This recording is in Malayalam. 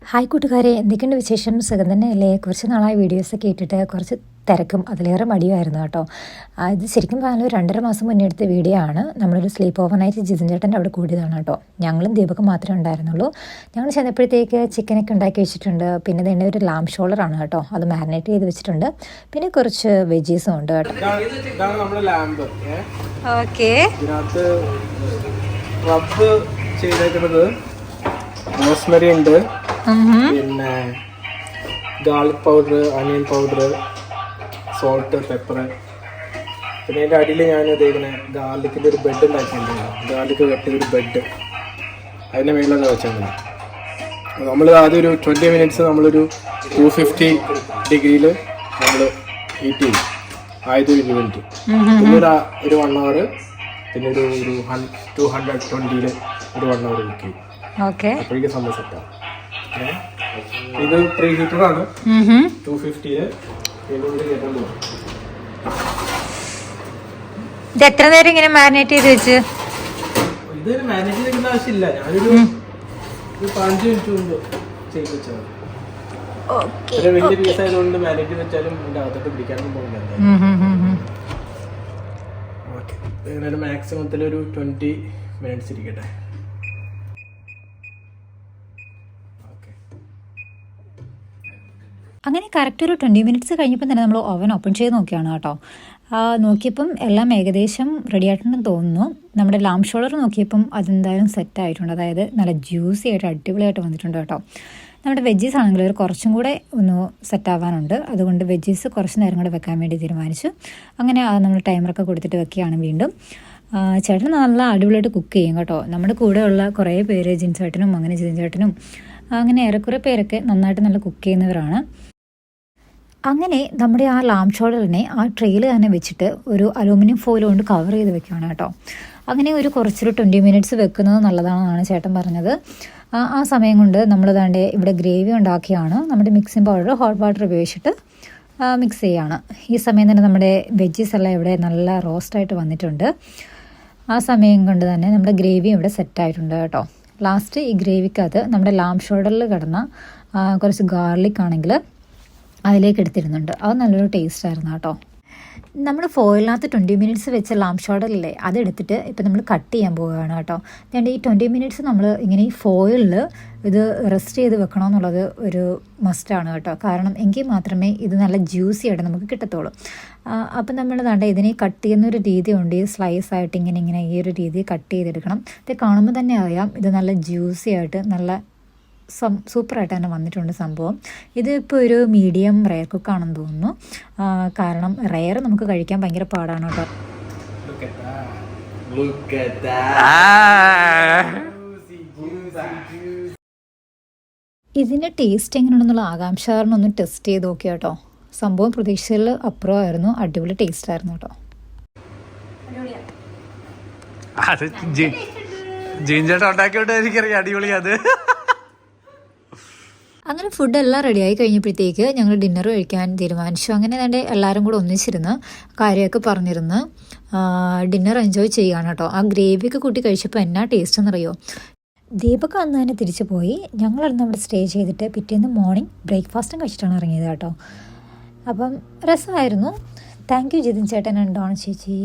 ഹായ് കൂട്ടുകാരെ, എന്തൊക്കെയുണ്ട് വിശേഷം? സുഖം തന്നെയല്ലേ? കുറച്ച് നാളായി വീഡിയോസൊക്കെ ഇട്ടിട്ട് കുറച്ച് തിരക്കും അതിലേറെ മടിയുമായിരുന്നു കേട്ടോ. ഇത് ശരിക്കും പറഞ്ഞാൽ 2.5 മാസം മുന്നേ എടുത്ത വീഡിയോ ആണ്. നമ്മളൊരു സ്ലീപ്പ് ഓവർ നൈറ്റ് ജിതിൻ ചേട്ടൻ്റെ അവിടെ കൂടിയതാണ് കേട്ടോ. ഞങ്ങളും ദീപക്കും മാത്രമേ ഉണ്ടായിരുന്നുള്ളൂ. ഞങ്ങൾ ചെന്നപ്പോഴത്തേക്ക് ചിക്കനൊക്കെ ഉണ്ടാക്കി വെച്ചിട്ടുണ്ട്. പിന്നെ ഇതിൻ്റെ ഒരു ലാം ഷോളറാണ് കേട്ടോ, അത് മാരിനേറ്റ് ചെയ്ത് വെച്ചിട്ടുണ്ട്. പിന്നെ കുറച്ച് വെജീസും ഉണ്ട് കേട്ടോ. ഓക്കെ, റോസ്മെറി ഉണ്ട്, പിന്നെ ഗാർലിക് പൗഡർ, അനിയൻ പൗഡർ, സോൾട്ട്, പെപ്പർ. പിന്നെ അതിൻ്റെ അടിയിൽ ഞാൻ ഇതേപോലെ ഗാർലിക്കിൻ്റെ ഒരു ബെഡ് ഉണ്ടാക്കിയിട്ടുണ്ടായിരുന്നു. ഗാർലിക് കട്ടിയൊരു ബെഡ് അതിൻ്റെ മേളിലൊക്കെ വെച്ചാൽ നമ്മൾ ആദ്യം ഒരു 20 മിനിറ്റ്സ് നമ്മളൊരു 250 ഡിഗ്രിയിൽ നമ്മൾ ഹീറ്റ് ചെയ്യും. 120 മിനിറ്റ്. പിന്നെ ഒരു 1 അവർ, പിന്നെ ഒരു 220 ഒരു 1 അവർ കുക്ക് ചെയ്യും. അപ്പോഴേക്കും സംഭവം സെറ്റാണ്. ഇത് പ്രീ ഹീറ്റർ ആണ്. 250 ഇത് എത്ര നേരം ഇങ്ങനെ മാരിനേറ്റ് ചെയ്ത് വെച്ച്? ഇത് മാരിനേറ്റ് ചെയ്യേണ്ട ആവശ്യമില്ല. ഞാനൊരു 5 മിനിറ്റ് മുമ്പ് ചെയ്ത് വെച്ചാൽ വലിയ പീസ് ആയതുകൊണ്ട് മാരിനേറ്റ് ചെയ്ത് വെച്ചാലും ഇതിന്റെ അകത്തോട്ട് പിടിക്കാനൊന്നും പോകില്ല. ഓക്കെ, മാക്സിമത്തിൽ ഒരു 20 മിനിറ്റ്സ് ഇരിക്കട്ടെ. അങ്ങനെ കറക്റ്റ് ഒരു 20 മിനിറ്റ്സ് കഴിഞ്ഞപ്പോൾ തന്നെ നമ്മൾ ഓവൻ ഓപ്പൺ ചെയ്ത് നോക്കിയാണ് കേട്ടോ. നോക്കിയപ്പം എല്ലാം ഏകദേശം റെഡി ആയിട്ടുണ്ടെന്ന് തോന്നുന്നു. നമ്മുടെ ലാം ഷോളർ നോക്കിയപ്പം അതെന്തായാലും സെറ്റായിട്ടുണ്ട്. അതായത് നല്ല ജ്യൂസി ആയിട്ട് അടിപൊളിയായിട്ട് വന്നിട്ടുണ്ട് കേട്ടോ. നമ്മുടെ വെജീസ് ആണെങ്കിൽ ഒരു കുറച്ചും കൂടെ ഒന്ന് സെറ്റാവാനുണ്ട്. അതുകൊണ്ട് വെജീസ് കുറച്ച് നേരം കൂടെ വെക്കാൻ വേണ്ടി തീരുമാനിച്ചു. അങ്ങനെ നമ്മൾ ടൈമറൊക്കെ കൊടുത്തിട്ട് വെക്കുകയാണ് വീണ്ടും. ചേട്ടൻ നല്ല അടിപൊളിയായിട്ട് കുക്ക് ചെയ്യും കേട്ടോ. നമ്മുടെ കൂടെയുള്ള കുറേ പേര് ജിൻ ചേട്ടനും അങ്ങനെ ജിതിൻ ചേട്ടനും അങ്ങനെ ഏറെക്കുറെ പേരൊക്കെ നന്നായിട്ട് നല്ല കുക്ക് ചെയ്യുന്നവരാണ്. അങ്ങനെ നമ്മുടെ ആ ലാം ഷോളറിനെ ആ ട്രെയിൽ തന്നെ വെച്ചിട്ട് ഒരു അലൂമിനിയം ഫോയിൽ കൊണ്ട് കവർ ചെയ്ത് വെക്കുകയാണ് കേട്ടോ. അങ്ങനെ കുറച്ചൊരു 20 മിനിറ്റ്സ് വെക്കുന്നത് നല്ലതാണെന്നാണ് ചേട്ടൻ പറഞ്ഞത്. ആ സമയം കൊണ്ട് നമ്മൾ ദാണ്ടെ ഇവിടെ ഗ്രേവി ഉണ്ടാക്കിയാണ്. നമ്മുടെ മിക്സിംഗ് പൗഡർ ഹോട്ട് വാട്ടർ ഉപയോഗിച്ചിട്ട് മിക്സ് ചെയ്യുകയാണ്. ഈ സമയം തന്നെ നമ്മുടെ വെജീസ് എല്ലാം ഇവിടെ നല്ല റോസ്റ്റായിട്ട് വന്നിട്ടുണ്ട്. ആ സമയം കൊണ്ട് തന്നെ നമ്മുടെ ഗ്രേവി ഇവിടെ സെറ്റായിട്ടുണ്ട് കേട്ടോ. ലാസ്റ്റ് ഈ ഗ്രേവിക്കകത്ത് നമ്മുടെ ലാം ഷോൾഡറിൽ കിടന്ന കുറച്ച് ഗാർലിക് ആണെങ്കിൽ അതിലേക്ക് എടുത്തിരുന്നുണ്ട്. അത് നല്ലൊരു ടേസ്റ്റ് ആയിരുന്നു കേട്ടോ. നമ്മൾ ഫോയിലിനകത്ത് 20 മിനിറ്റ്സ് വെച്ച ലാം ഷോൾഡറില്ലേ, അതെടുത്തിട്ട് ഇപ്പം നമ്മൾ കട്ട് ചെയ്യാൻ പോവുകയാണ് കേട്ടോ. അതുകൊണ്ട് ഈ 20 മിനിറ്റ്സ് നമ്മൾ ഇങ്ങനെ ഈ ഫോയിലിൽ ഇത് റെസ്റ്റ് ചെയ്ത് വെക്കണമെന്നുള്ളത് ഒരു മസ്റ്റാണ് കേട്ടോ. കാരണം എങ്കിൽ മാത്രമേ ഇത് നല്ല ജ്യൂസി ആയിട്ട് നമുക്ക് കിട്ടത്തുള്ളൂ. അപ്പം നമ്മൾ വേണ്ട ഇതിനെ കട്ട് ചെയ്യുന്നൊരു രീതിയുണ്ട്. ഈ സ്ലൈസ് ആയിട്ട് ഇങ്ങനെ ഈ ഒരു രീതിയിൽ കട്ട് ചെയ്തെടുക്കണം. ഇത് കാണുമ്പോൾ തന്നെ അറിയാം ഇത് നല്ല ജ്യൂസി ആയിട്ട് നല്ല സൂപ്പറായിട്ട് തന്നെ വന്നിട്ടുണ്ട് സംഭവം. ഇതിപ്പോൾ ഒരു മീഡിയം റെയർ കുക്കാണെന്ന് തോന്നുന്നു. കാരണം റെയർ നമുക്ക് കഴിക്കാൻ ഭയങ്കര പാടാണ് കേട്ടോ. ഇതിൻ്റെ ടേസ്റ്റ് എങ്ങനെയാണെന്നുള്ള ആകാംക്ഷ കാരണം ഒന്ന് ടെസ്റ്റ് ചെയ്ത് നോക്കി കേട്ടോ. സംഭവം പ്രതീക്ഷയിൽ അപ്പുറമായിരുന്നു. അടിപൊളി ടേസ്റ്റ് ആയിരുന്നു കേട്ടോ. അങ്ങനെ ഫുഡെല്ലാം റെഡിയായി കഴിഞ്ഞപ്പോഴത്തേക്ക് ഞങ്ങൾ ഡിന്നർ കഴിക്കാൻ തീരുമാനിച്ചു. അങ്ങനെ തന്നെ എല്ലാവരും കൂടെ ഒന്നിച്ചിരുന്ന് കാര്യമൊക്കെ പറഞ്ഞിരുന്ന് ഡിന്നർ എൻജോയ് ചെയ്യുകയാണ് കേട്ടോ. ആ ഗ്രേവിയൊക്കെ കൂട്ടി കഴിച്ചപ്പോൾ എന്നാ ടേസ്റ്റ് എന്നറിയോ. ദീപക് അന്ന് തന്നെ തിരിച്ചു പോയി. ഞങ്ങളന്ന് അവിടെ സ്റ്റേ ചെയ്തിട്ട് പിറ്റേന്ന് മോർണിംഗ് ബ്രേക്ക്ഫാസ്റ്റും കഴിച്ചിട്ടാണ് ഇറങ്ങിയത് കേട്ടോ. അപ്പം രസമായിരുന്നു. താങ്ക് യു ജിതിൻ ചേട്ടൻ ആൻഡ് ഡോൺ ചേച്ചി.